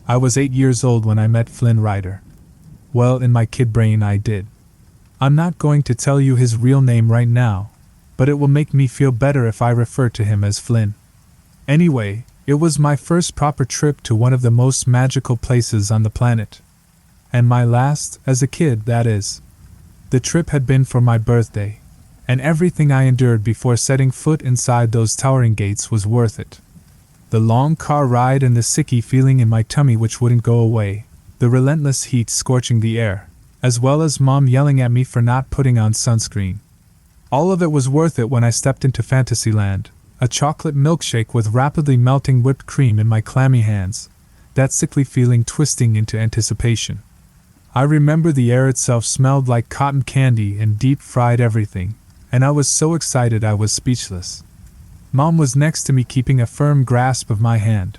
I was 8 years old when I met Flynn Rider. Well, in my kid brain I did. I'm not going to tell you his real name right now, but it will make me feel better if I refer to him as Flynn. Anyway, it was my first proper trip to one of the most magical places on the planet. And my last, as a kid, that is. The trip had been for my birthday, and everything I endured before setting foot inside those towering gates was worth it. The long car ride and the sicky feeling in my tummy which wouldn't go away, the relentless heat scorching the air, as well as Mom yelling at me for not putting on sunscreen. All of it was worth it when I stepped into Fantasyland, a chocolate milkshake with rapidly melting whipped cream in my clammy hands, that sickly feeling twisting into anticipation. I remember the air itself smelled like cotton candy and deep-fried everything, and I was so excited I was speechless. Mom was next to me keeping a firm grasp of my hand.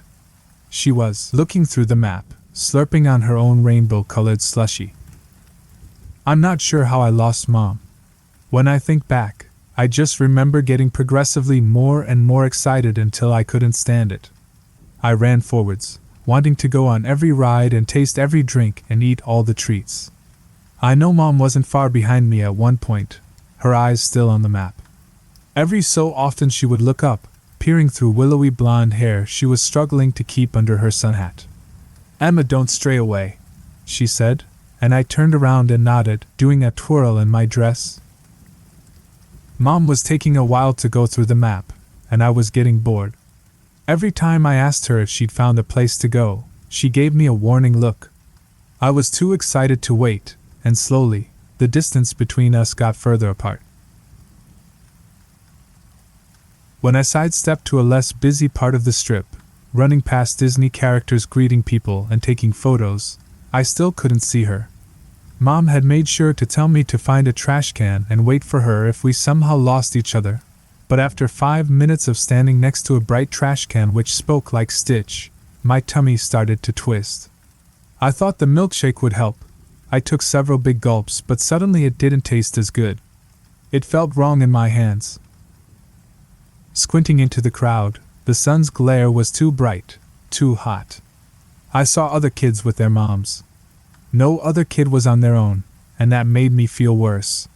She was looking through the map, slurping on her own rainbow-colored slushie. I'm not sure how I lost Mom. When I think back, I just remember getting progressively more and more excited until I couldn't stand it. I ran forwards, wanting to go on every ride and taste every drink and eat all the treats. I know Mom wasn't far behind me at one point, her eyes still on the map. Every so often she would look up, peering through willowy blonde hair she was struggling to keep under her sun hat. "Emma, don't stray away," she said, and I turned around and nodded, doing a twirl in my dress. Mom was taking a while to go through the map, and I was getting bored. Every time I asked her if she'd found a place to go, she gave me a warning look. I was too excited to wait, and slowly, the distance between us got further apart. When I sidestepped to a less busy part of the strip, running past Disney characters greeting people and taking photos, I still couldn't see her. Mom had made sure to tell me to find a trash can and wait for her if we somehow lost each other, but after 5 minutes of standing next to a bright trash can which spoke like Stitch, my tummy started to twist. I thought the milkshake would help. I took several big gulps, but suddenly it didn't taste as good. It felt wrong in my hands. Squinting into the crowd, the sun's glare was too bright, too hot. I saw other kids with their moms. No other kid was on their own, and that made me feel worse.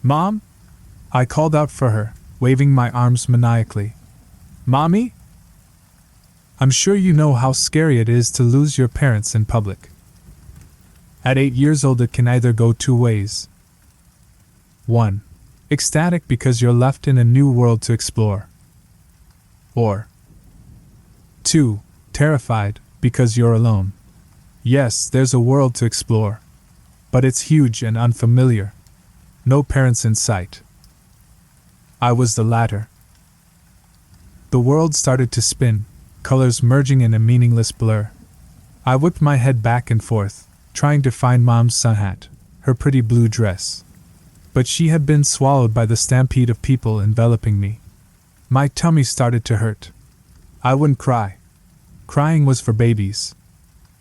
"Mom?" I called out for her, waving my arms maniacally. "Mommy?" I'm sure you know how scary it is to lose your parents in public. At 8 years old it can either go two ways. 1. Ecstatic because you're left in a new world to explore. Or 2. Terrified because you're alone. Yes, there's a world to explore. But it's huge and unfamiliar. No parents in sight. I was the latter. The world started to spin, colors merging in a meaningless blur. I whipped my head back and forth, trying to find Mom's sun hat, her pretty blue dress. But she had been swallowed by the stampede of people enveloping me. My tummy started to hurt. I wouldn't cry. Crying was for babies.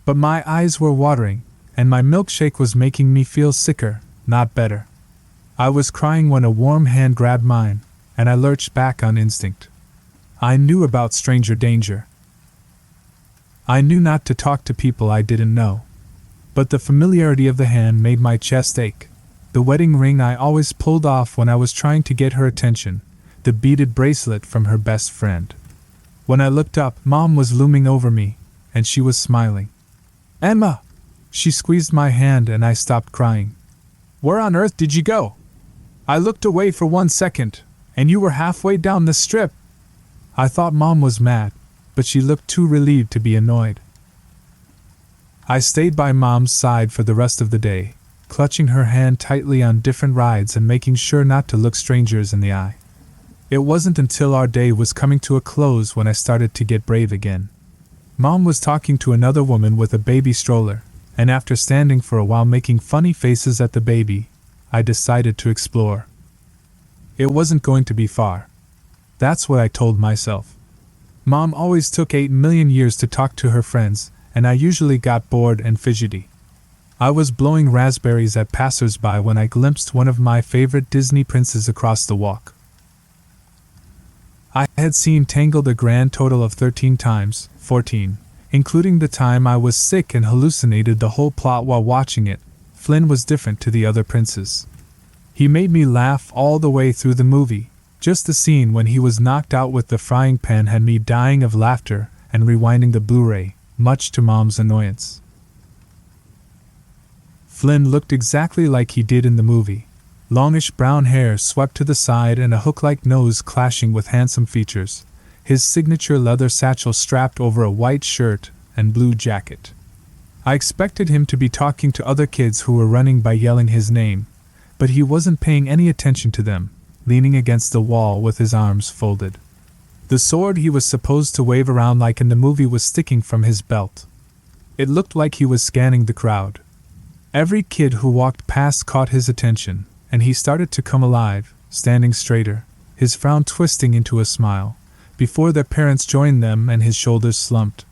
But my eyes were watering, and my milkshake was making me feel sicker, not better. I was crying when a warm hand grabbed mine, and I lurched back on instinct. I knew about stranger danger. I knew not to talk to people I didn't know. But the familiarity of the hand made my chest ache. The wedding ring I always pulled off when I was trying to get her attention, the beaded bracelet from her best friend. When I looked up, Mom was looming over me, and she was smiling. "Emma!" She squeezed my hand and I stopped crying. "Where on earth did you go? I looked away for 1 second, and you were halfway down the strip." I thought Mom was mad, but she looked too relieved to be annoyed. I stayed by Mom's side for the rest of the day, clutching her hand tightly on different rides and making sure not to look strangers in the eye. It wasn't until our day was coming to a close when I started to get brave again. Mom was talking to another woman with a baby stroller, and after standing for a while making funny faces at the baby, I decided to explore. It wasn't going to be far. That's what I told myself. Mom always took 8 million years to talk to her friends, and I usually got bored and fidgety. I was blowing raspberries at passers-by when I glimpsed one of my favorite Disney princes across the walk. I had seen Tangled a grand total of 13 times, 14, including the time I was sick and hallucinated the whole plot while watching it. Flynn was different to the other princes. He made me laugh all the way through the movie. Just the scene when he was knocked out with the frying pan had me dying of laughter and rewinding the Blu-ray, much to Mom's annoyance. Flynn looked exactly like he did in the movie. Longish brown hair swept to the side and a hook-like nose clashing with handsome features. His signature leather satchel strapped over a white shirt and blue jacket. I expected him to be talking to other kids who were running by yelling his name, but he wasn't paying any attention to them, leaning against the wall with his arms folded. The sword he was supposed to wave around like in the movie was sticking from his belt. It looked like he was scanning the crowd. Every kid who walked past caught his attention, and he started to come alive, standing straighter, his frown twisting into a smile, before their parents joined them and his shoulders slumped.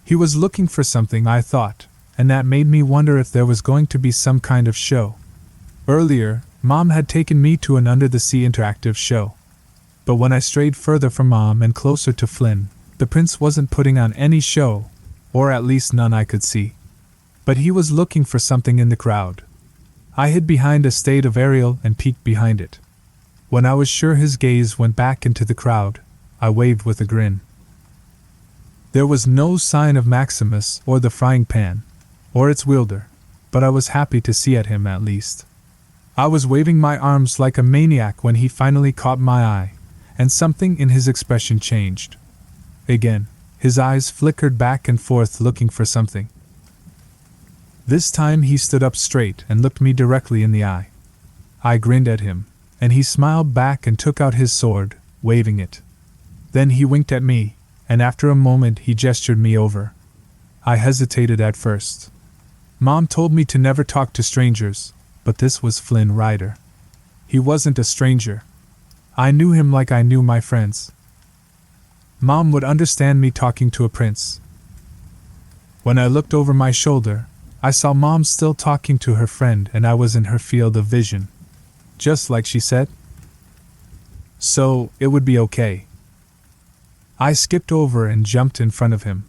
He was looking for something, I thought, and that made me wonder if there was going to be some kind of show. Earlier, Mom had taken me to an under-the-sea interactive show. But when I strayed further from Mom and closer to Flynn, the prince wasn't putting on any show, or at least none I could see. But he was looking for something in the crowd. I hid behind a state of aerial and peeked behind it. When I was sure his gaze went back into the crowd, I waved with a grin. There was no sign of Maximus or the frying pan, or its wielder, but I was happy to see at him at least. I was waving my arms like a maniac when he finally caught my eye, and something in his expression changed. Again, his eyes flickered back and forth looking for something. This time he stood up straight and looked me directly in the eye. I grinned at him, and he smiled back and took out his sword, waving it. Then he winked at me, and after a moment he gestured me over. I hesitated at first. Mom told me to never talk to strangers, but this was Flynn Rider. He wasn't a stranger. I knew him like I knew my friends. Mom would understand me talking to a prince. When I looked over my shoulder, I saw Mom still talking to her friend and I was in her field of vision. Just like she said. So, it would be okay. I skipped over and jumped in front of him.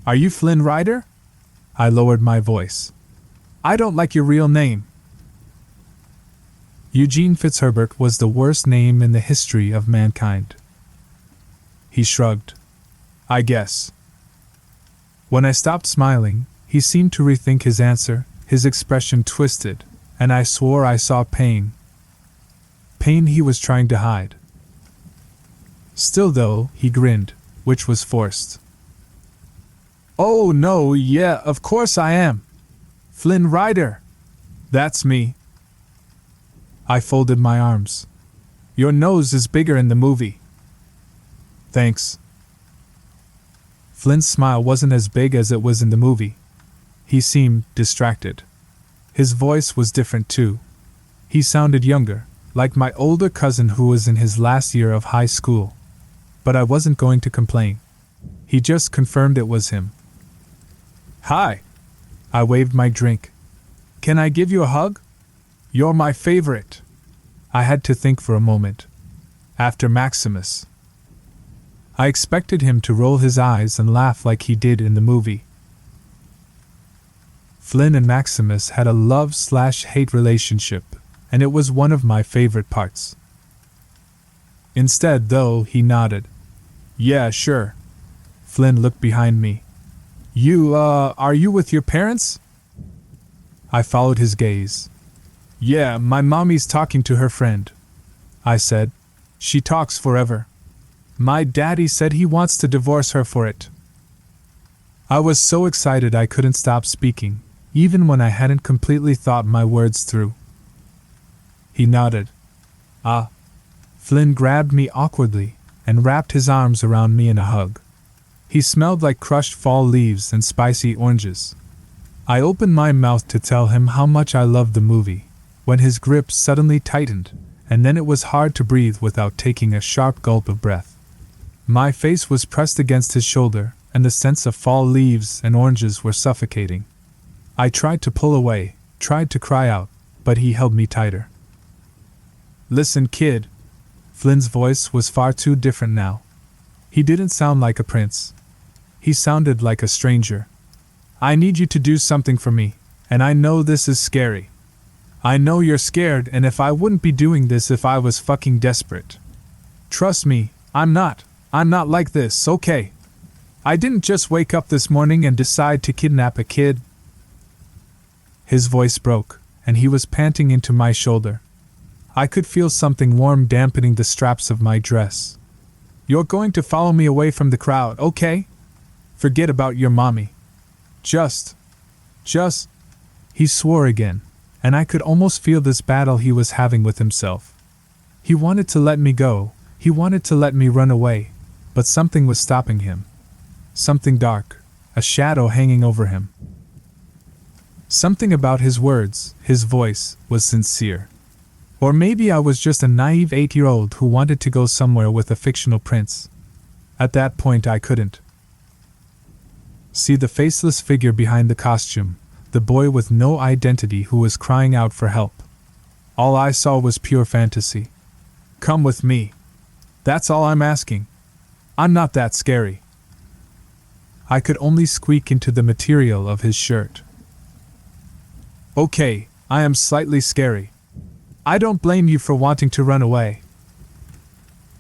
"Are you Flynn Rider?" I lowered my voice. "I don't like your real name." Eugene Fitzherbert was the worst name in the history of mankind. He shrugged. "I guess." When I stopped smiling, he seemed to rethink his answer, his expression twisted, and I swore I saw pain. Pain he was trying to hide. Still though, he grinned, which was forced. "Oh no, yeah, of course I am. Flynn Rider. That's me." I folded my arms. "Your nose is bigger in the movie." "Thanks." Flynn's smile wasn't as big as it was in the movie. He seemed distracted. His voice was different too. He sounded younger, like my older cousin who was in his last year of high school. But I wasn't going to complain. He just confirmed it was him. "Hi." I waved my drink. "Can I give you a hug? You're my favorite." I had to think for a moment. After Maximus. I expected him to roll his eyes and laugh like he did in the movie. Flynn and Maximus had a love/hate relationship, and it was one of my favorite parts. Instead, though, he nodded. "Yeah, sure." Flynn looked behind me. Are you with your parents?" I followed his gaze. "Yeah, my mommy's talking to her friend," I said. "She talks forever. My daddy said he wants to divorce her for it." I was so excited I couldn't stop speaking, even when I hadn't completely thought my words through. He nodded. "Ah." Flynn grabbed me awkwardly and wrapped his arms around me in a hug. He smelled like crushed fall leaves and spicy oranges. I opened my mouth to tell him how much I loved the movie, when his grip suddenly tightened, and then it was hard to breathe without taking a sharp gulp of breath. My face was pressed against his shoulder, and the scents of fall leaves and oranges were suffocating. I tried to pull away, tried to cry out, but he held me tighter. "Listen, kid." Flynn's voice was far too different now. He didn't sound like a prince. He sounded like a stranger. I need you to do something for me, and I know this is scary. I know you're scared, and if I wouldn't be doing this if I was fucking desperate. Trust me, I'm not like this, okay? I didn't just wake up this morning and decide to kidnap a kid. His voice broke, and he was panting into my shoulder. I could feel something warm dampening the straps of my dress. You're going to follow me away from the crowd, okay? Forget about your mommy. Just. He swore again, and I could almost feel this battle he was having with himself. He wanted to let me go, he wanted to let me run away, but something was stopping him. Something dark, a shadow hanging over him. Something about his words, his voice, was sincere. Or maybe I was just a naive 8-year-old who wanted to go somewhere with a fictional prince. At that point I couldn't see the faceless figure behind the costume, the boy with no identity who was crying out for help. All I saw was pure fantasy. Come with me. That's all I'm asking. I'm not that scary. I could only squeak into the material of his shirt. Okay, I am slightly scary. I don't blame you for wanting to run away.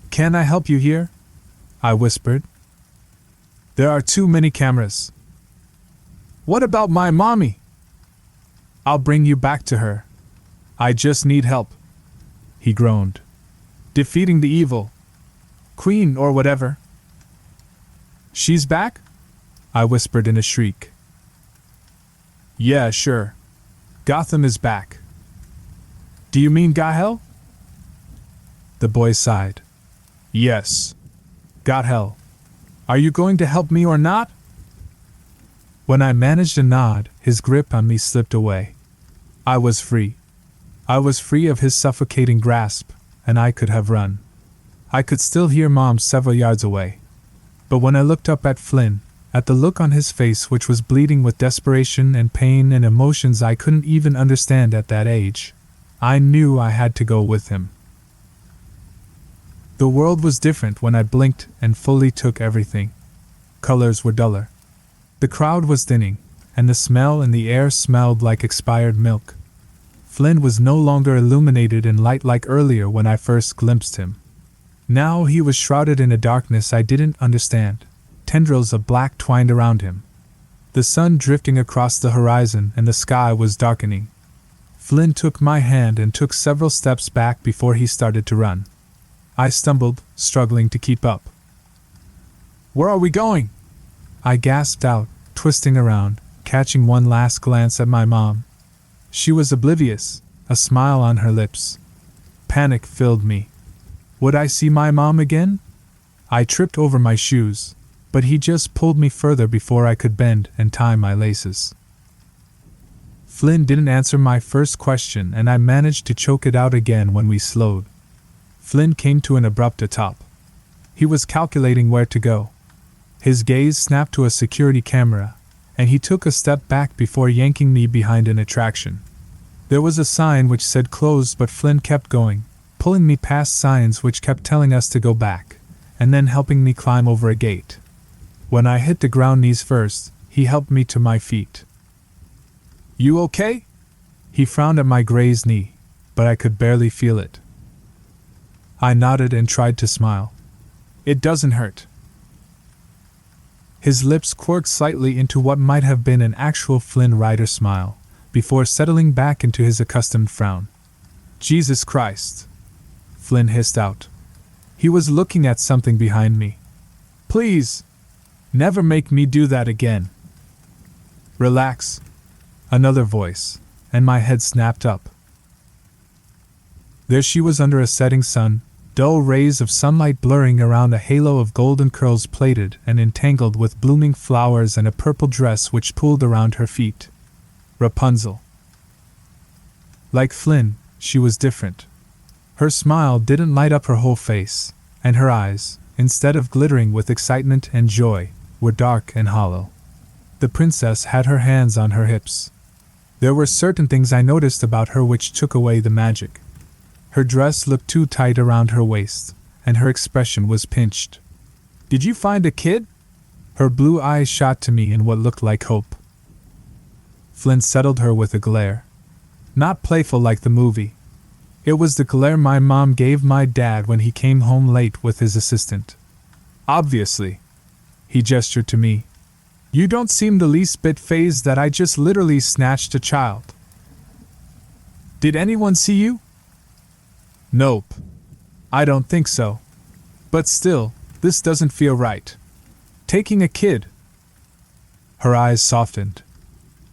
Can I help you here? I whispered. There are too many cameras. What about my mommy? I'll bring you back to her. I just need help. He groaned. Defeating the evil queen or whatever. She's back? I whispered in a shriek. Yeah, sure. Gotham is back. Do you mean Gahel? The boy sighed. Yes. Gahel. Are you going to help me or not? When I managed a nod, his grip on me slipped away. I was free. I was free of his suffocating grasp, and I could have run. I could still hear Mom several yards away. But when I looked up at Flynn, at the look on his face which was bleeding with desperation and pain and emotions I couldn't even understand at that age, I knew I had to go with him. The world was different when I blinked and fully took everything. Colors were duller. The crowd was thinning, and the smell in the air smelled like expired milk. Flynn was no longer illuminated in light like earlier when I first glimpsed him. Now he was shrouded in a darkness I didn't understand, tendrils of black twined around him. The sun drifting across the horizon and the sky was darkening. Flynn took my hand and took several steps back before he started to run. I stumbled, struggling to keep up. Where are we going? I gasped out, twisting around, catching one last glance at my mom. She was oblivious, a smile on her lips. Panic filled me. Would I see my mom again? I tripped over my shoes, but he just pulled me further before I could bend and tie my laces. Flynn didn't answer my first question, and I managed to choke it out again when we slowed. Flynn came to an abrupt stop. He was calculating where to go. His gaze snapped to a security camera, and he took a step back before yanking me behind an attraction. There was a sign which said closed, but Flynn kept going, pulling me past signs which kept telling us to go back, and then helping me climb over a gate. When I hit the ground knees first, he helped me to my feet. You okay? He frowned at my grazed knee, but I could barely feel it. I nodded and tried to smile. It doesn't hurt. His lips quirked slightly into what might have been an actual Flynn Rider smile, before settling back into his accustomed frown. Jesus Christ! Flynn hissed out. He was looking at something behind me. Please! Never make me do that again. Relax. Another voice, and my head snapped up. There she was under a setting sun, dull rays of sunlight blurring around a halo of golden curls plaited and entangled with blooming flowers and a purple dress which pulled around her feet. Rapunzel. Like Flynn, she was different. Her smile didn't light up her whole face, and her eyes, instead of glittering with excitement and joy, were dark and hollow. The princess had her hands on her hips. There were certain things I noticed about her which took away the magic. Her dress looked too tight around her waist, and her expression was pinched. Did you find a kid? Her blue eyes shot to me in what looked like hope. Flynn settled her with a glare. Not playful like the movie. It was the glare my mom gave my dad when he came home late with his assistant. Obviously. He gestured to me. You don't seem the least bit fazed that I just literally snatched a child. Did anyone see you? Nope. I don't think so. But still, this doesn't feel right. Taking a kid. Her eyes softened.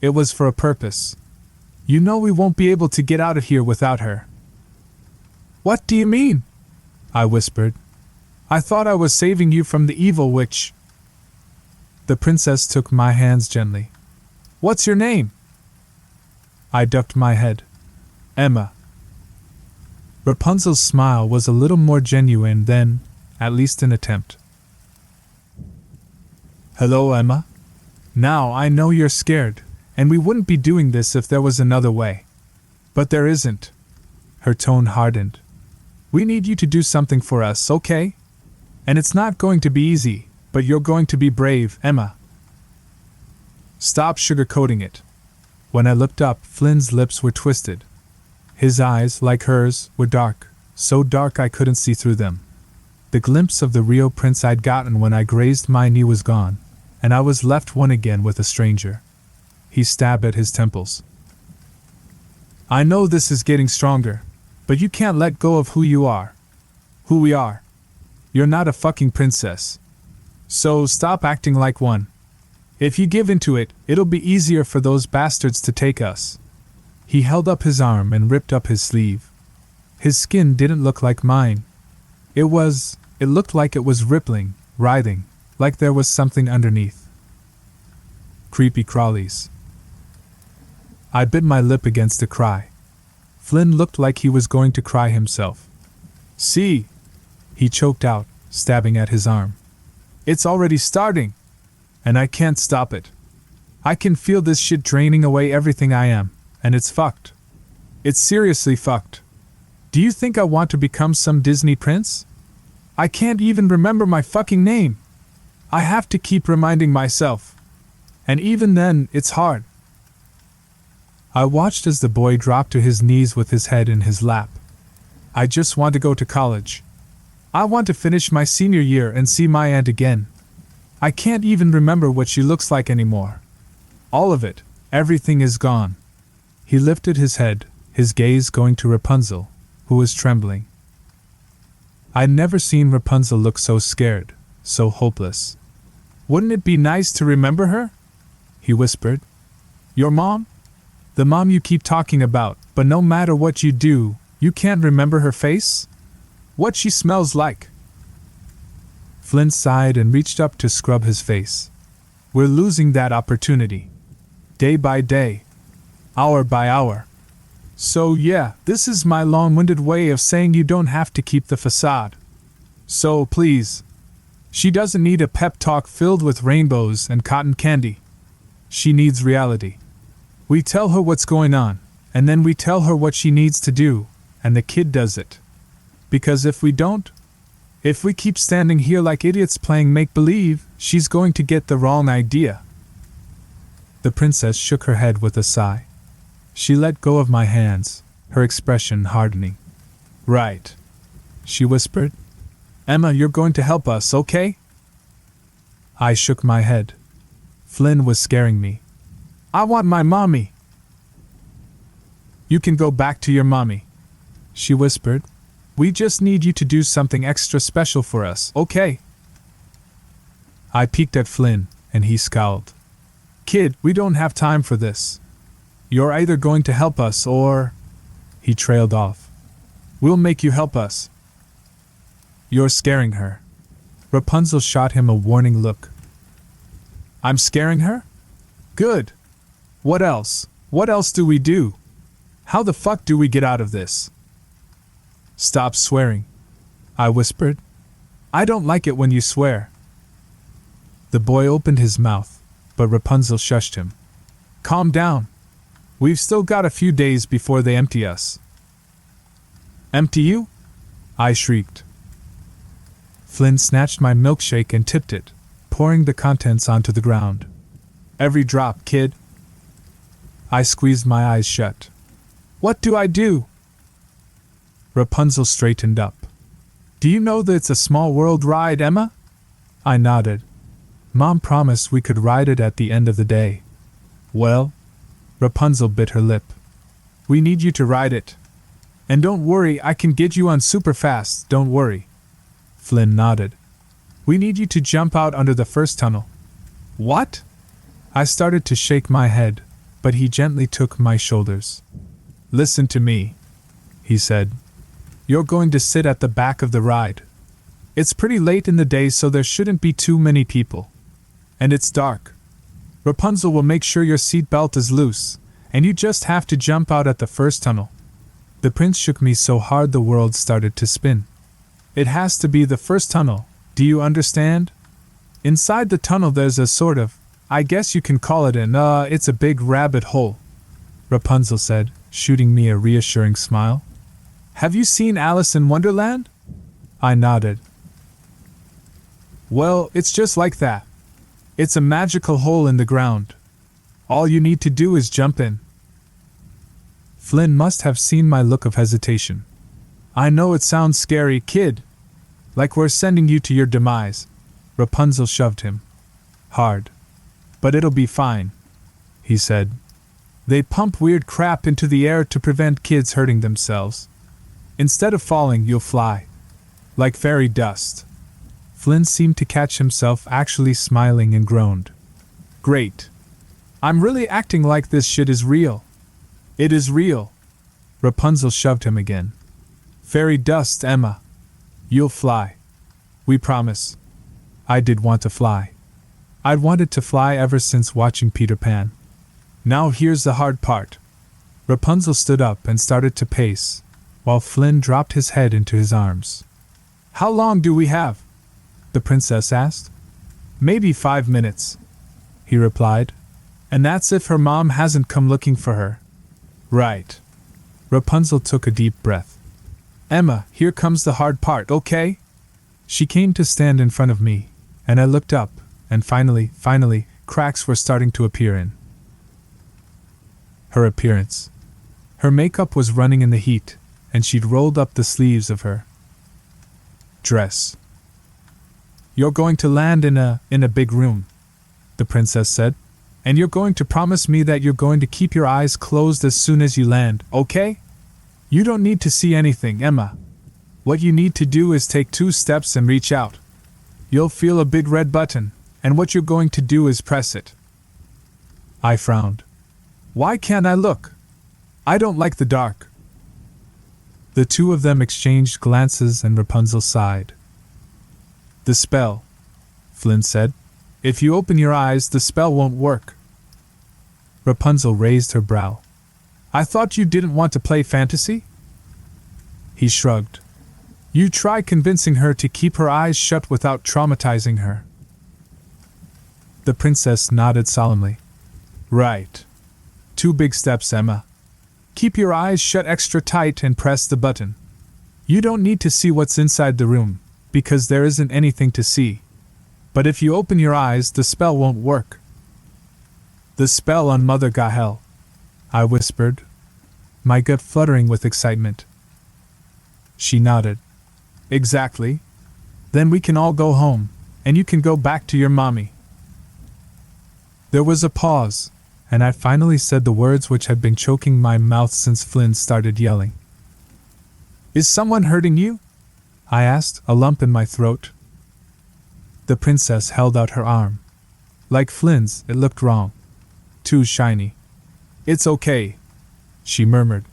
It was for a purpose. You know we won't be able to get out of here without her. What do you mean? I whispered. I thought I was saving you from the evil witch. The princess took my hands gently. What's your name? I ducked my head. Emma. Rapunzel's smile was a little more genuine than, at least an attempt. Hello, Emma. Now I know you're scared, and we wouldn't be doing this if there was another way. But there isn't. Her tone hardened. We need you to do something for us, okay? And it's not going to be easy, but you're going to be brave, Emma. Stop sugarcoating it. When I looked up, Flynn's lips were twisted. His eyes, like hers, were dark, so dark I couldn't see through them. The glimpse of the real prince I'd gotten when I grazed my knee was gone, and I was left one again with a stranger. He stabbed at his temples. I know this is getting stronger, but you can't let go of who you are. Who we are. You're not a fucking princess. So stop acting like one. If you give into it, it'll be easier for those bastards to take us. He held up his arm and ripped up his sleeve. His skin didn't look like mine. It looked like it was rippling, writhing, like there was something underneath. Creepy crawlies. I bit my lip against a cry. Flynn looked like he was going to cry himself. See? He choked out, stabbing at his arm. It's already starting! And I can't stop it. I can feel this shit draining away everything I am, and it's fucked. It's seriously fucked. Do you think I want to become some Disney prince? I can't even remember my fucking name. I have to keep reminding myself. And even then, it's hard. I watched as the boy dropped to his knees with his head in his lap. I just want to go to college. I want to finish my senior year and see my aunt again. I can't even remember what she looks like anymore. All of it, everything is gone. He lifted his head, his gaze going to Rapunzel, who was trembling. I'd never seen Rapunzel look so scared, so hopeless. Wouldn't it be nice to remember her? He whispered. Your mom? The mom you keep talking about, but no matter what you do, you can't remember her face? What she smells like? Flynn sighed and reached up to scrub his face. We're losing that opportunity. Day by day. Hour by hour. So yeah, this is my long-winded way of saying you don't have to keep the facade. So please. She doesn't need a pep talk filled with rainbows and cotton candy. She needs reality. We tell her what's going on, and then we tell her what she needs to do, and the kid does it. Because if we don't, if we keep standing here like idiots playing make-believe, she's going to get the wrong idea. The princess shook her head with a sigh. She let go of my hands, her expression hardening. Right. She whispered. Emma, you're going to help us, okay? I shook my head. Flynn was scaring me. I want my mommy. You can go back to your mommy, she whispered. We just need you to do something extra special for us, okay? I peeked at Flynn, and he scowled. Kid, we don't have time for this. You're either going to help us or... He trailed off. We'll make you help us. You're scaring her. Rapunzel shot him a warning look. I'm scaring her? Good. What else? What else do we do? How the fuck do we get out of this? Stop swearing, I whispered. I don't like it when you swear. The boy opened his mouth, but Rapunzel shushed him. Calm down. We've still got a few days before they empty us. Empty you? I shrieked. Flynn snatched my milkshake and tipped it, pouring the contents onto the ground. Every drop, kid. I squeezed my eyes shut. What do I do? Rapunzel straightened up. Do you know that it's a small world ride, Emma? I nodded. Mom promised we could ride it at the end of the day. Well, Rapunzel bit her lip. We need you to ride it. And don't worry, I can get you on super fast, don't worry. Flynn nodded. We need you to jump out under the first tunnel. What? I started to shake my head, but he gently took my shoulders. Listen to me, he said. You're going to sit at the back of the ride. It's pretty late in the day, so there shouldn't be too many people. And it's dark. Rapunzel will make sure your seatbelt is loose, and you just have to jump out at the first tunnel. The prince shook me so hard the world started to spin. It has to be the first tunnel, do you understand? Inside the tunnel there's a sort of, I guess you can call it it's a big rabbit hole, Rapunzel said, shooting me a reassuring smile. Have you seen Alice in Wonderland? I nodded. Well, it's just like that. It's a magical hole in the ground. All you need to do is jump in. Flynn must have seen my look of hesitation. I know it sounds scary, kid. Like we're sending you to your demise. Rapunzel shoved him. Hard. But it'll be fine, he said. They pump weird crap into the air to prevent kids hurting themselves. Instead of falling, you'll fly. Like fairy dust. Flynn seemed to catch himself actually smiling and groaned. Great. I'm really acting like this shit is real. It is real. Rapunzel shoved him again. Fairy dust, Emma. You'll fly. We promise. I did want to fly. I'd wanted to fly ever since watching Peter Pan. Now here's the hard part. Rapunzel stood up and started to pace, while Flynn dropped his head into his arms. How long do we have? The princess asked. Maybe 5 minutes, he replied. And that's if her mom hasn't come looking for her. Right. Rapunzel took a deep breath. Emma, here comes the hard part, okay? She came to stand in front of me, and I looked up, and finally, cracks were starting to appear in her appearance. Her makeup was running in the heat, and she'd rolled up the sleeves of her dress. You're going to land in a big room, the princess said. And you're going to promise me that you're going to keep your eyes closed as soon as you land, okay? You don't need to see anything, Emma. What you need to do is take 2 steps and reach out. You'll feel a big red button, and what you're going to do is press it. I frowned. Why can't I look? I don't like the dark. The two of them exchanged glances and Rapunzel sighed. The spell, Flynn said. If you open your eyes, the spell won't work. Rapunzel raised her brow. I thought you didn't want to play fantasy? He shrugged. You try convincing her to keep her eyes shut without traumatizing her. The princess nodded solemnly. Right. 2 big steps, Emma. Keep your eyes shut extra tight and press the button. You don't need to see what's inside the room, because there isn't anything to see. But if you open your eyes, the spell won't work. The spell on Mother Gahel, I whispered, my gut fluttering with excitement. She nodded. Exactly. Then we can all go home, and you can go back to your mommy. There was a pause, and I finally said the words which had been choking my mouth since Flynn started yelling. Is someone hurting you? I asked, a lump in my throat. The princess held out her arm. Like Flynn's, it looked wrong. Too shiny. It's okay, she murmured.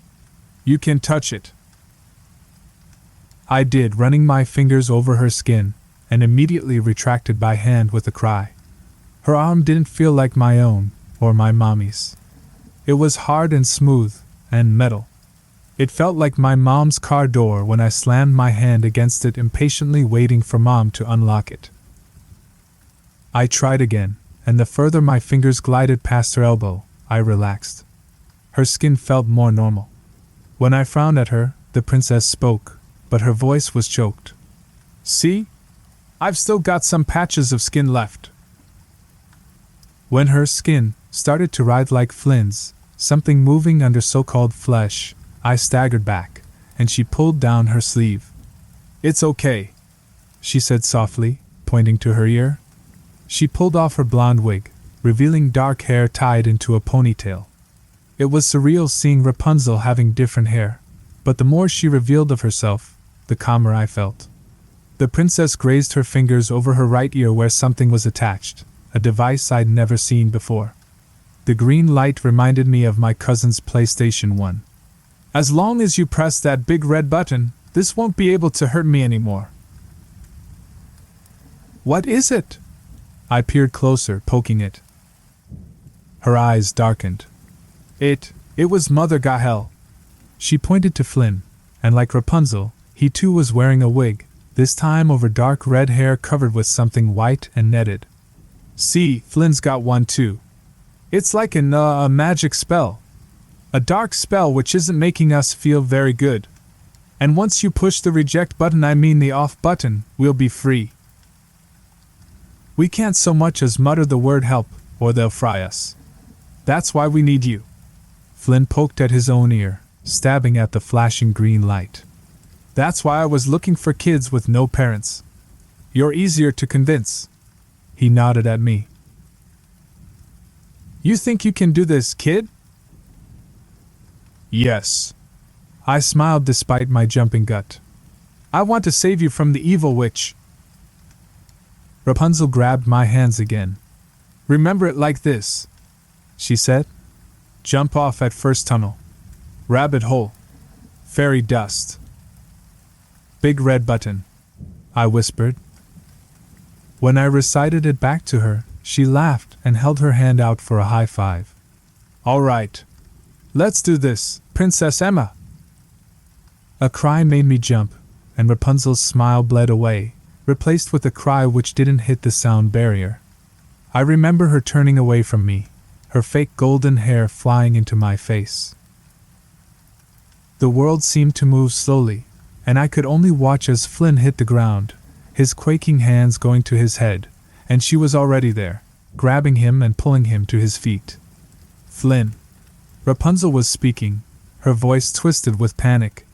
You can touch it. I did, running my fingers over her skin, and immediately retracted my hand with a cry. Her arm didn't feel like my own, or my mommy's. It was hard and smooth, and metal. It felt like my mom's car door when I slammed my hand against it, impatiently waiting for Mom to unlock it. I tried again, and the further my fingers glided past her elbow, I relaxed. Her skin felt more normal. When I frowned at her, the princess spoke, but her voice was choked. See? I've still got some patches of skin left. When her skin started to writhe like Flynn's, something moving under so-called flesh, I staggered back, and she pulled down her sleeve. It's okay, she said softly, pointing to her ear. She pulled off her blonde wig, revealing dark hair tied into a ponytail. It was surreal seeing Rapunzel having different hair, but the more she revealed of herself, the calmer I felt. The princess grazed her fingers over her right ear where something was attached, a device I'd never seen before. The green light reminded me of my cousin's PlayStation 1. As long as you press that big red button, this won't be able to hurt me anymore. What is it? I peered closer, poking it. Her eyes darkened. It was Mother Gahel. She pointed to Flynn, and like Rapunzel, he too was wearing a wig, this time over dark red hair covered with something white and netted. See, Flynn's got one too. It's like a magic spell. A dark spell which isn't making us feel very good. And once you push the reject button, I mean the off button, we'll be free. We can't so much as mutter the word help, or they'll fry us. That's why we need you. Flynn poked at his own ear, stabbing at the flashing green light. That's why I was looking for kids with no parents. You're easier to convince. He nodded at me. You think you can do this, kid? Yes. I smiled despite my jumping gut. I want to save you from the evil witch. Rapunzel grabbed my hands again. Remember it like this, she said. Jump off at first tunnel. Rabbit hole. Fairy dust. Big red button, I whispered. When I recited it back to her, she laughed and held her hand out for a high five. All right. Let's do this, Princess Emma. A cry made me jump, and Rapunzel's smile bled away, replaced with a cry which didn't hit the sound barrier. I remember her turning away from me, her fake golden hair flying into my face. The world seemed to move slowly, and I could only watch as Flynn hit the ground, his quaking hands going to his head, and she was already there, grabbing him and pulling him to his feet. Flynn. Rapunzel was speaking, her voice twisted with panic.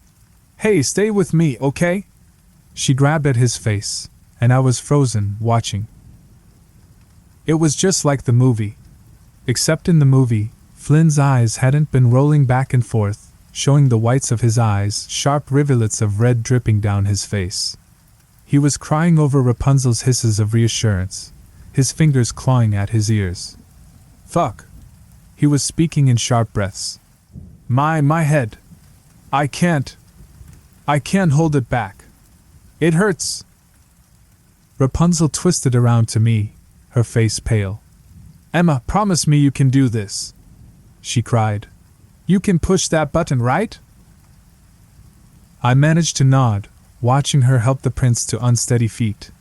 Hey, stay with me, okay? She grabbed at his face, and I was frozen, watching. It was just like the movie. Except in the movie, Flynn's eyes hadn't been rolling back and forth, showing the whites of his eyes, sharp rivulets of red dripping down his face. He was crying over Rapunzel's hisses of reassurance, his fingers clawing at his ears. Fuck. He was speaking in sharp breaths. My head. I can't hold it back. It hurts. Rapunzel twisted around to me, her face pale. Emma, promise me you can do this, she cried. You can push that button, right? I managed to nod, watching her help the prince to unsteady feet.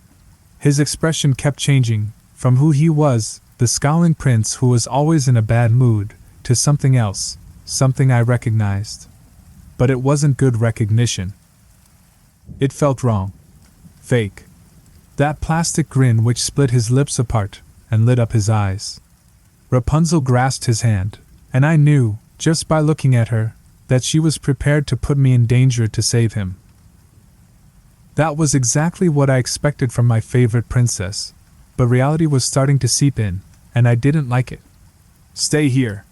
His expression kept changing, from who he was, the scowling prince who was always in a bad mood, to something else, something I recognized. But it wasn't good recognition. It felt wrong. Fake. That plastic grin which split his lips apart and lit up his eyes. Rapunzel grasped his hand, and I knew, just by looking at her, that she was prepared to put me in danger to save him. That was exactly what I expected from my favorite princess, but reality was starting to seep in, and I didn't like it. Stay here,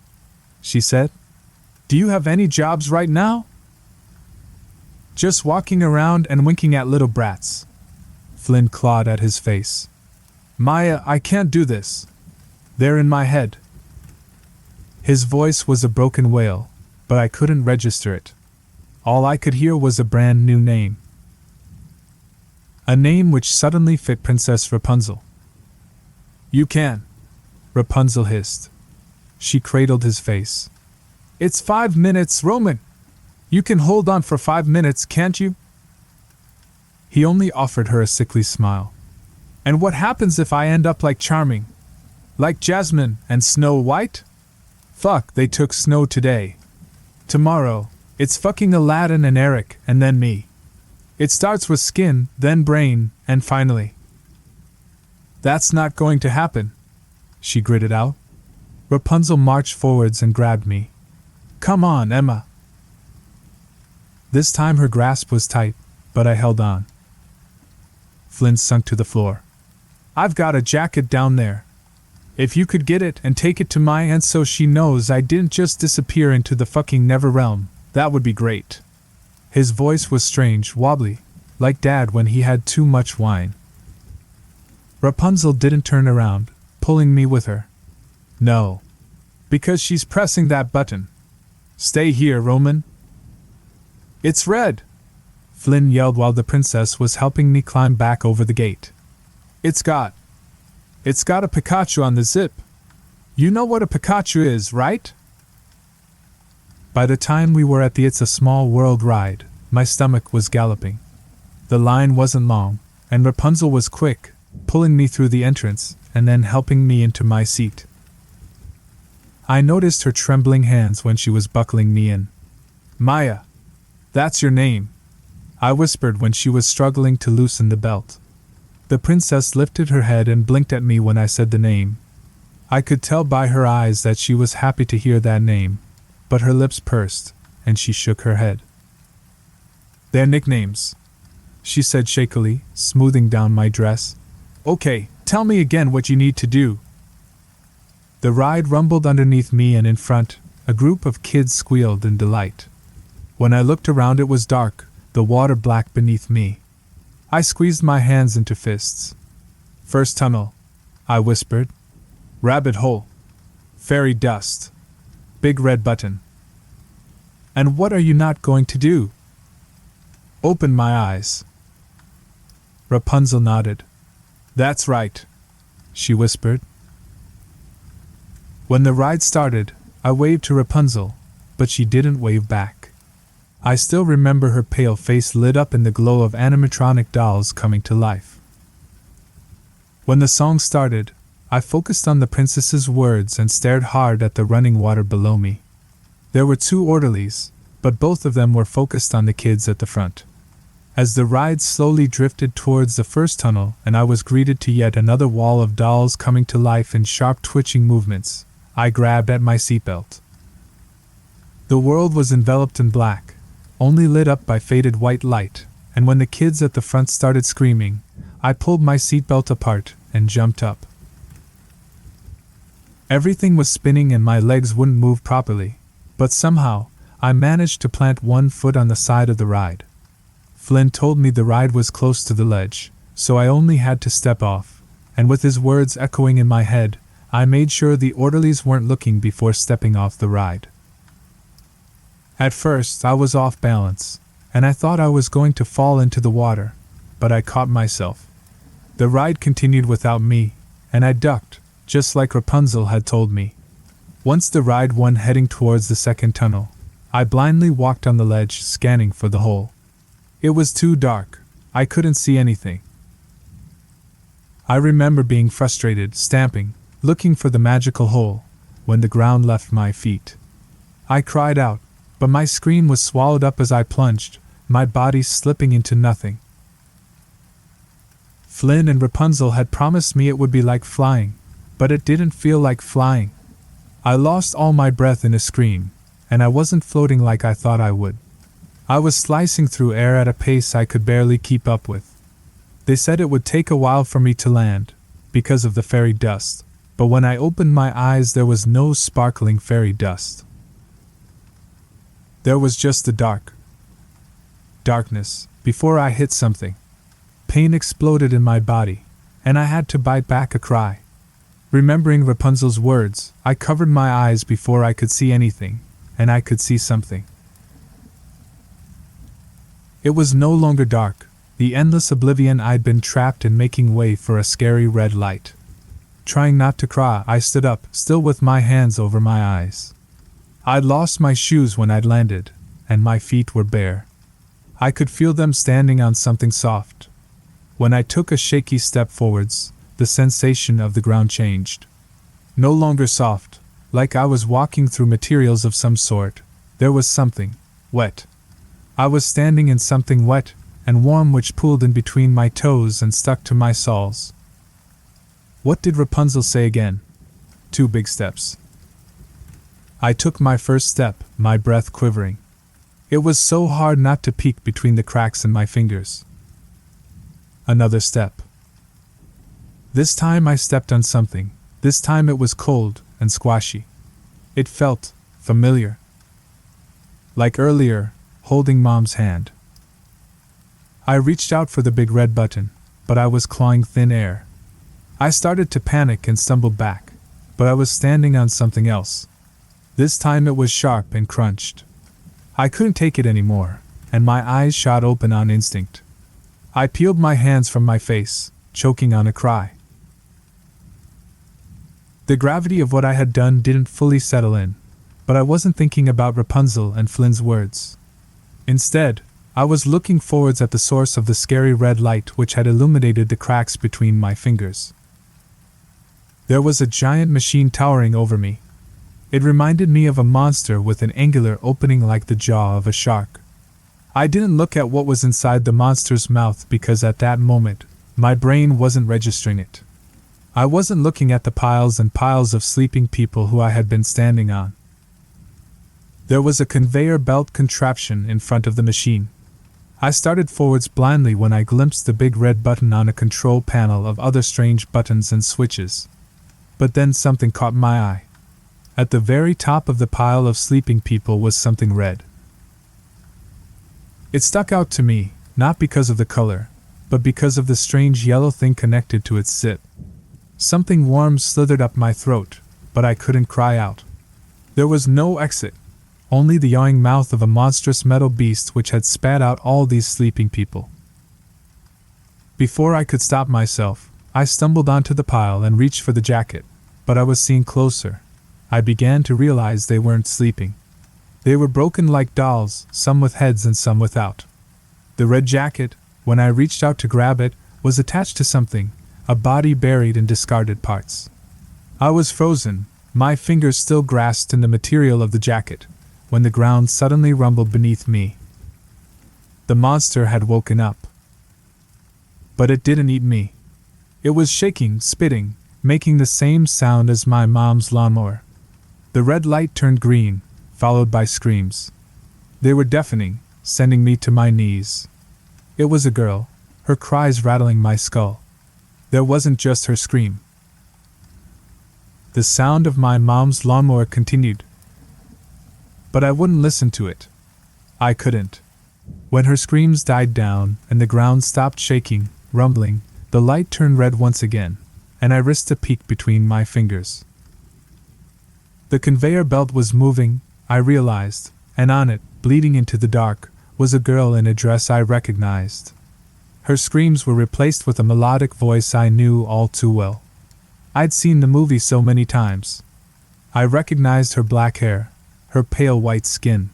she said. Do you have any jobs right now? Just walking around and winking at little brats. Flynn clawed at his face. Maya, I can't do this. They're in my head. His voice was a broken wail, but I couldn't register it. All I could hear was a brand new name. A name which suddenly fit Princess Rapunzel. You can, Rapunzel hissed. She cradled his face. It's 5 minutes, Roman. You can hold on for 5 minutes, can't you? He only offered her a sickly smile. And what happens if I end up like Charming? Like Jasmine and Snow White? Fuck, they took Snow today. Tomorrow, it's fucking Aladdin and Eric, and then me. It starts with skin, then brain, and finally, That's not going to happen, she gritted out. Rapunzel marched forwards and grabbed me. Come on, Emma. This time her grasp was tight, but I held on. Flynn sunk to the floor. I've got a jacket down there. If you could get it and take it to my aunt so she knows I didn't just disappear into the fucking never realm, that would be great. His voice was strange, wobbly, like Dad when he had too much wine. Rapunzel didn't turn around, pulling me with her. No. Because she's pressing that button. Stay here, Roman. It's red, Flynn yelled while the princess was helping me climb back over the gate. It's got a Pikachu on the zip. You know what a Pikachu is, right? By the time we were at the It's a Small World ride, my stomach was galloping. The line wasn't long, and Rapunzel was quick, pulling me through the entrance and then helping me into my seat. I noticed her trembling hands when she was buckling me in. Maya. That's your name, I whispered when she was struggling to loosen the belt. The princess lifted her head and blinked at me when I said the name. I could tell by her eyes that she was happy to hear that name, but her lips pursed, and she shook her head. They're nicknames, she said shakily, smoothing down my dress. Okay, tell me again what you need to do. The ride rumbled underneath me, and in front, a group of kids squealed in delight. When I looked around, it was dark, the water black beneath me. I squeezed my hands into fists. First tunnel, I whispered. Rabbit hole. Fairy dust. Big red button. And what are you not going to do? Open my eyes. Rapunzel nodded. That's right, she whispered. When the ride started, I waved to Rapunzel, but she didn't wave back. I still remember her pale face lit up in the glow of animatronic dolls coming to life. When the song started, I focused on the princess's words and stared hard at the running water below me. There were two orderlies, but both of them were focused on the kids at the front. As the ride slowly drifted towards the first tunnel and I was greeted to yet another wall of dolls coming to life in sharp twitching movements, I grabbed at my seatbelt. The world was enveloped in black, only lit up by faded white light, and when the kids at the front started screaming, I pulled my seatbelt apart and jumped up. Everything was spinning and my legs wouldn't move properly, but somehow, I managed to plant one foot on the side of the ride. Flynn told me the ride was close to the ledge, so I only had to step off, and with his words echoing in my head, I made sure the orderlies weren't looking before stepping off the ride. At first, I was off balance, and I thought I was going to fall into the water, but I caught myself. The ride continued without me, and I ducked, just like Rapunzel had told me. Once the ride went heading towards the second tunnel, I blindly walked on the ledge, scanning for the hole. It was too dark, I couldn't see anything. I remember being frustrated, stamping, looking for the magical hole, when the ground left my feet. I cried out, but my scream was swallowed up as I plunged, my body slipping into nothing. Flynn and Rapunzel had promised me it would be like flying, but it didn't feel like flying. I lost all my breath in a scream, and I wasn't floating like I thought I would. I was slicing through air at a pace I could barely keep up with. They said it would take a while for me to land, because of the fairy dust, but when I opened my eyes there was no sparkling fairy dust. There was just the darkness, before I hit something. Pain exploded in my body, and I had to bite back a cry. Remembering Rapunzel's words, I covered my eyes before I could see anything, and I could see something. It was no longer dark, the endless oblivion I'd been trapped in making way for a scary red light. Trying not to cry, I stood up, still with my hands over my eyes. I'd lost my shoes when I'd landed, and my feet were bare. I could feel them standing on something soft. When I took a shaky step forwards, the sensation of the ground changed. No longer soft, like I was walking through materials of some sort, there was something wet. I was standing in something wet and warm which pulled in between my toes and stuck to my soles. What did Rapunzel say again? 2 big steps. I took my first step, my breath quivering. It was so hard not to peek between the cracks in my fingers. Another step. This time I stepped on something. This time it was cold and squashy. It felt familiar. Like earlier, holding Mom's hand. I reached out for the big red button, but I was clawing thin air. I started to panic and stumbled back, but I was standing on something else. This time it was sharp and crunched. I couldn't take it anymore, and my eyes shot open on instinct. I peeled my hands from my face, choking on a cry. The gravity of what I had done didn't fully settle in, but I wasn't thinking about Rapunzel and Flynn's words. Instead, I was looking forwards at the source of the scary red light which had illuminated the cracks between my fingers. There was a giant machine towering over me. It reminded me of a monster with an angular opening like the jaw of a shark. I didn't look at what was inside the monster's mouth because at that moment, my brain wasn't registering it. I wasn't looking at the piles and piles of sleeping people who I had been standing on. There was a conveyor belt contraption in front of the machine. I started forwards blindly when I glimpsed the big red button on a control panel of other strange buttons and switches. But then something caught my eye. At the very top of the pile of sleeping people was something red. It stuck out to me, not because of the color, but because of the strange yellow thing connected to its zip. Something warm slithered up my throat, but I couldn't cry out. There was no exit, only the yawing mouth of a monstrous metal beast which had spat out all these sleeping people. Before I could stop myself, I stumbled onto the pile and reached for the jacket, but I was seeing closer. I began to realize they weren't sleeping. They were broken like dolls, some with heads and some without. The red jacket, when I reached out to grab it, was attached to something, a body buried in discarded parts. I was frozen, my fingers still grasped in the material of the jacket, when the ground suddenly rumbled beneath me. The monster had woken up. But it didn't eat me. It was shaking, spitting, making the same sound as my mom's lawnmower. The red light turned green, followed by screams. They were deafening, sending me to my knees. It was a girl, her cries rattling my skull. There wasn't just her scream. The sound of my mom's lawnmower continued. But I wouldn't listen to it. I couldn't. When her screams died down and the ground stopped shaking, rumbling, the light turned red once again, and I risked a peek between my fingers. The conveyor belt was moving, I realized, and on it, bleeding into the dark, was a girl in a dress I recognized. Her screams were replaced with a melodic voice I knew all too well. I'd seen the movie so many times. I recognized her black hair, her pale white skin.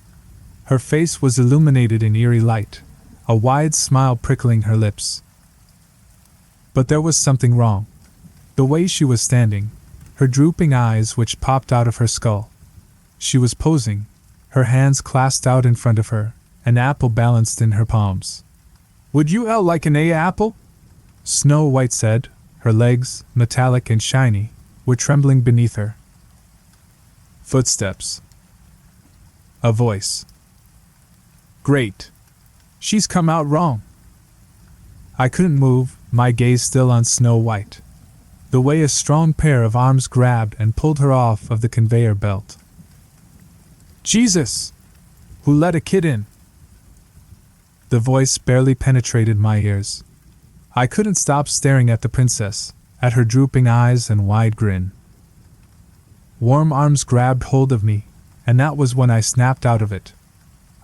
Her face was illuminated in eerie light, a wide smile prickling her lips. But there was something wrong. The way she was standing, her drooping eyes which popped out of her skull. She was posing, her hands clasped out in front of her, an apple balanced in her palms. "Would you like an apple?" Snow White said. Her legs, metallic and shiny, were trembling beneath her. Footsteps. A voice. "Great. She's come out wrong." I couldn't move, my gaze still on Snow White. The way a strong pair of arms grabbed and pulled her off of the conveyor belt. "Jesus! Who let a kid in?" The voice barely penetrated my ears. I couldn't stop staring at the princess, at her drooping eyes and wide grin. Warm arms grabbed hold of me, and that was when I snapped out of it.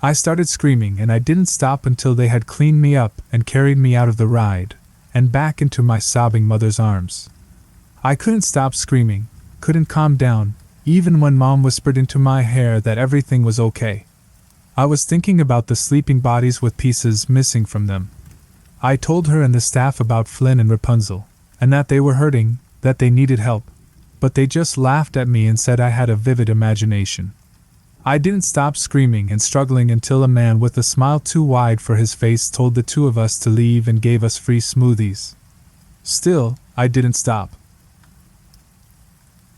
I started screaming, and I didn't stop until they had cleaned me up and carried me out of the ride, and back into my sobbing mother's arms. I couldn't stop screaming, couldn't calm down, even when Mom whispered into my hair that everything was okay. I was thinking about the sleeping bodies with pieces missing from them. I told her and the staff about Flynn and Rapunzel, and that they were hurting, that they needed help, but they just laughed at me and said I had a vivid imagination. I didn't stop screaming and struggling until a man with a smile too wide for his face told the two of us to leave and gave us free smoothies. Still, I didn't stop.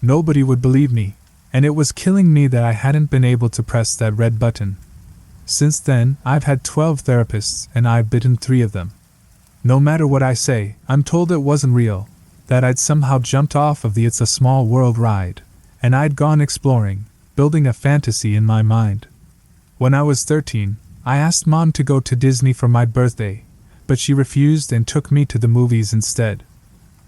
Nobody would believe me, and it was killing me that I hadn't been able to press that red button. Since then, I've had 12 therapists and I've bitten 3 of them. No matter what I say, I'm told it wasn't real, that I'd somehow jumped off of the It's a Small World ride, and I'd gone exploring, building a fantasy in my mind. When I was 13, I asked Mom to go to Disney for my birthday, but she refused and took me to the movies instead.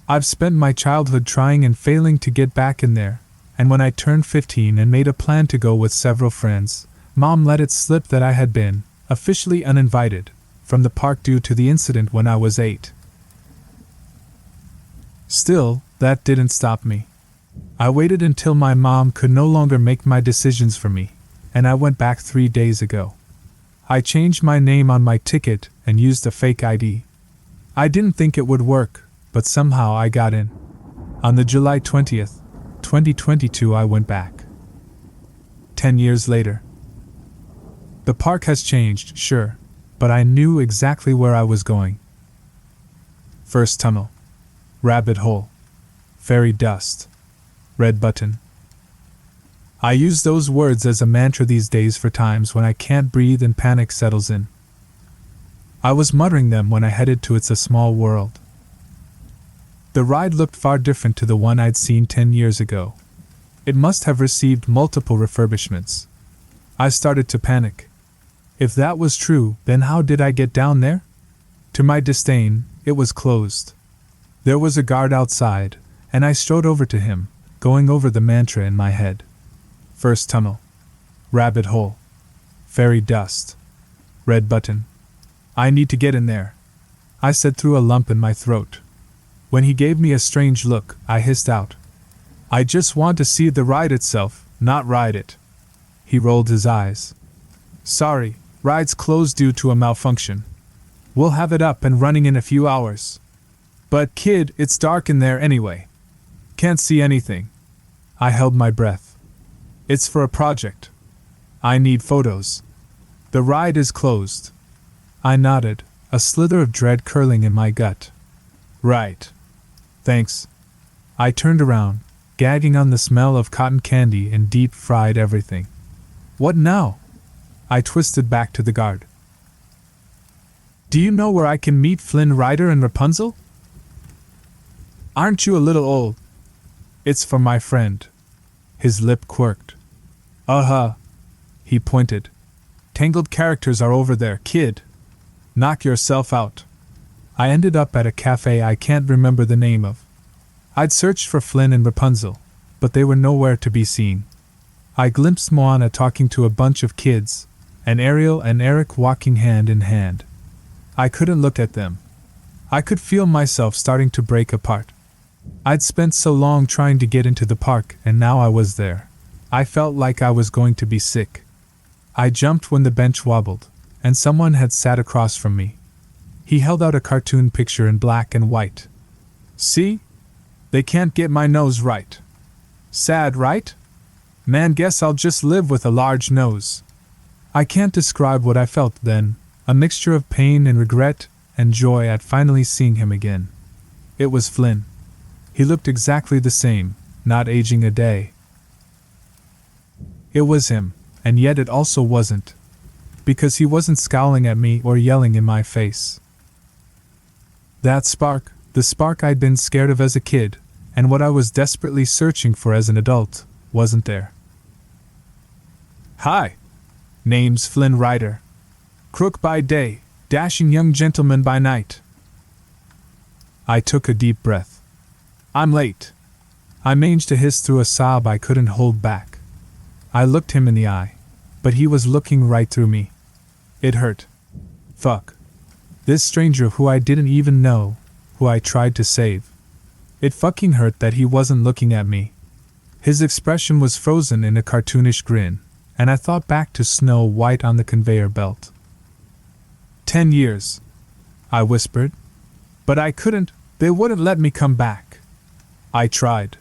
I've spent my childhood trying and failing to get back in there, and when I turned 15 and made a plan to go with several friends, Mom let it slip that I had been, officially uninvited, from the park due to the incident when I was 8. Still, that didn't stop me. I waited until my mom could no longer make my decisions for me, and I went back 3 days ago. I changed my name on my ticket and used a fake ID. I didn't think it would work, but somehow I got in. On the July 20th, 2022 I went back. 10 years later. The park has changed, sure, but I knew exactly where I was going. First tunnel. Rabbit hole. Fairy dust. Red button. I use those words as a mantra these days for times when I can't breathe and panic settles in. I was muttering them when I headed to It's a Small World. The ride looked far different to the one I'd seen 10 years ago. It must have received multiple refurbishments. I started to panic. If that was true, then how did I get down there? To my disdain, it was closed. There was a guard outside, and I strode over to him, going over the mantra in my head. First tunnel. Rabbit hole. Fairy dust. Red button. I need to get in there, I said through a lump in my throat. When he gave me a strange look, I hissed out, I just want to see the ride itself, not ride it. He rolled his eyes. Sorry, ride's closed due to a malfunction. We'll have it up and running in a few hours. But kid, it's dark in there anyway. Can't see anything. I held my breath. It's for a project. I need photos. The ride is closed. I nodded, a slither of dread curling in my gut. Right. Thanks. I turned around, gagging on the smell of cotton candy and deep-fried everything. What now? I twisted back to the guard. Do you know where I can meet Flynn Rider and Rapunzel? Aren't you a little old? It's for my friend. His lip quirked. Uh-huh. He pointed. Tangled characters are over there, kid. Knock yourself out. I ended up at a cafe I can't remember the name of. I'd searched for Flynn and Rapunzel, but they were nowhere to be seen. I glimpsed Moana talking to a bunch of kids, and Ariel and Eric walking hand in hand. I couldn't look at them. I could feel myself starting to break apart. I'd spent so long trying to get into the park, and now I was there. I felt like I was going to be sick. I jumped when the bench wobbled, and someone had sat across from me. He held out a cartoon picture in black and white. See? They can't get my nose right. Sad, right? Man, guess I'll just live with a large nose. I can't describe what I felt then, a mixture of pain and regret and joy at finally seeing him again. It was Flynn. He looked exactly the same, not aging a day. It was him, and yet it also wasn't, because he wasn't scowling at me or yelling in my face. That spark, the spark I'd been scared of as a kid, and what I was desperately searching for as an adult, wasn't there. Hi. Name's Flynn Rider. Crook by day, dashing young gentleman by night. I took a deep breath. I'm late. I managed to hiss through a sob I couldn't hold back. I looked him in the eye, but he was looking right through me. It hurt. Fuck. This stranger who I didn't even know, who I tried to save. It fucking hurt that he wasn't looking at me. His expression was frozen in a cartoonish grin, and I thought back to Snow White on the conveyor belt. 10 years, I whispered. But I couldn't, they wouldn't let me come back. I tried.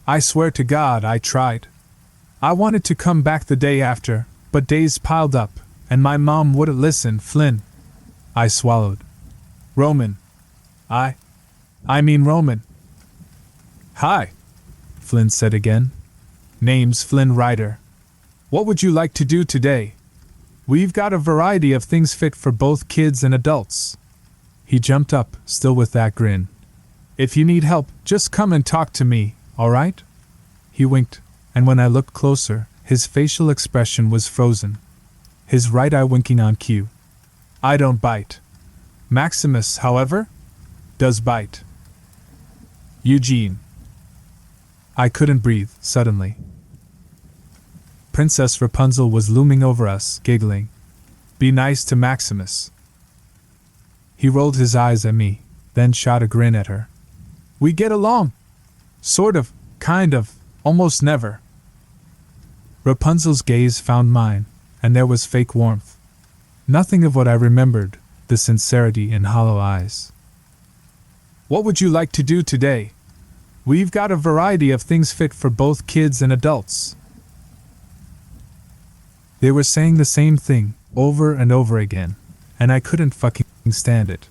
I swear to God I tried. I wanted to come back the day after, but days piled up, and my mom wouldn't listen. Flynn. I swallowed. Roman. I mean Roman. Hi. Flynn said again. Name's Flynn Ryder. What would you like to do today? We've got a variety of things fit for both kids and adults. He jumped up, still with that grin. If you need help, just come and talk to me, all right? He winked, and when I looked closer, his facial expression was frozen. His right eye winking on cue. I don't bite. Maximus, however, does bite. Eugene. I couldn't breathe, suddenly. Princess Rapunzel was looming over us, giggling. Be nice to Maximus. He rolled his eyes at me, then shot a grin at her. We get along. Sort of, kind of, almost never. Rapunzel's gaze found mine, and there was fake warmth. Nothing of what I remembered, the sincerity in hollow eyes. What would you like to do today? We've got a variety of things fit for both kids and adults. They were saying the same thing, over and over again, and I couldn't fucking stand it.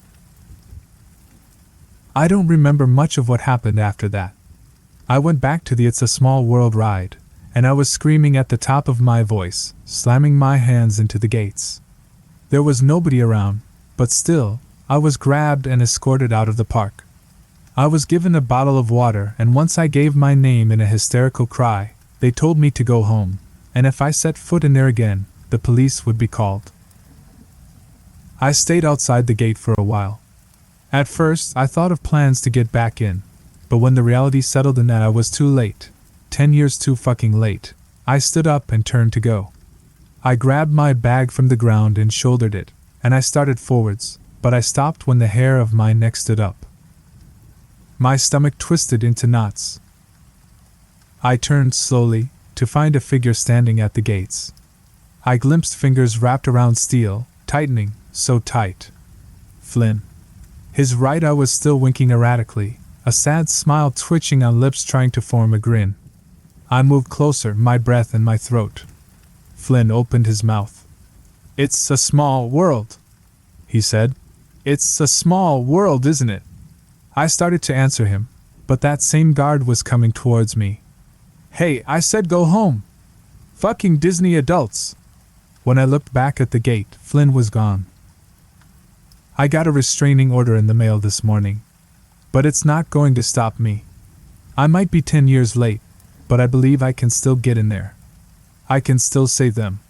I don't remember much of what happened after that. I went back to the It's a Small World ride, and I was screaming at the top of my voice, slamming my hands into the gates. There was nobody around, but still, I was grabbed and escorted out of the park. I was given a bottle of water, and once I gave my name in a hysterical cry, they told me to go home, and if I set foot in there again, the police would be called. I stayed outside the gate for a while. At first, I thought of plans to get back in, but when the reality settled in that I was too late, 10 years too fucking late, I stood up and turned to go. I grabbed my bag from the ground and shouldered it, and I started forwards, but I stopped when the hair of my neck stood up. My stomach twisted into knots. I turned slowly, to find a figure standing at the gates. I glimpsed fingers wrapped around steel, tightening, so tight. Flynn. His right eye was still winking erratically, a sad smile twitching on lips trying to form a grin. I moved closer, my breath in my throat. Flynn opened his mouth. It's a small world, he said. It's a small world, isn't it? I started to answer him, but that same guard was coming towards me. Hey, I said go home. Fucking Disney adults. When I looked back at the gate, Flynn was gone. I got a restraining order in the mail this morning. But it's not going to stop me. I might be 10 years late, but I believe I can still get in there. I can still save them.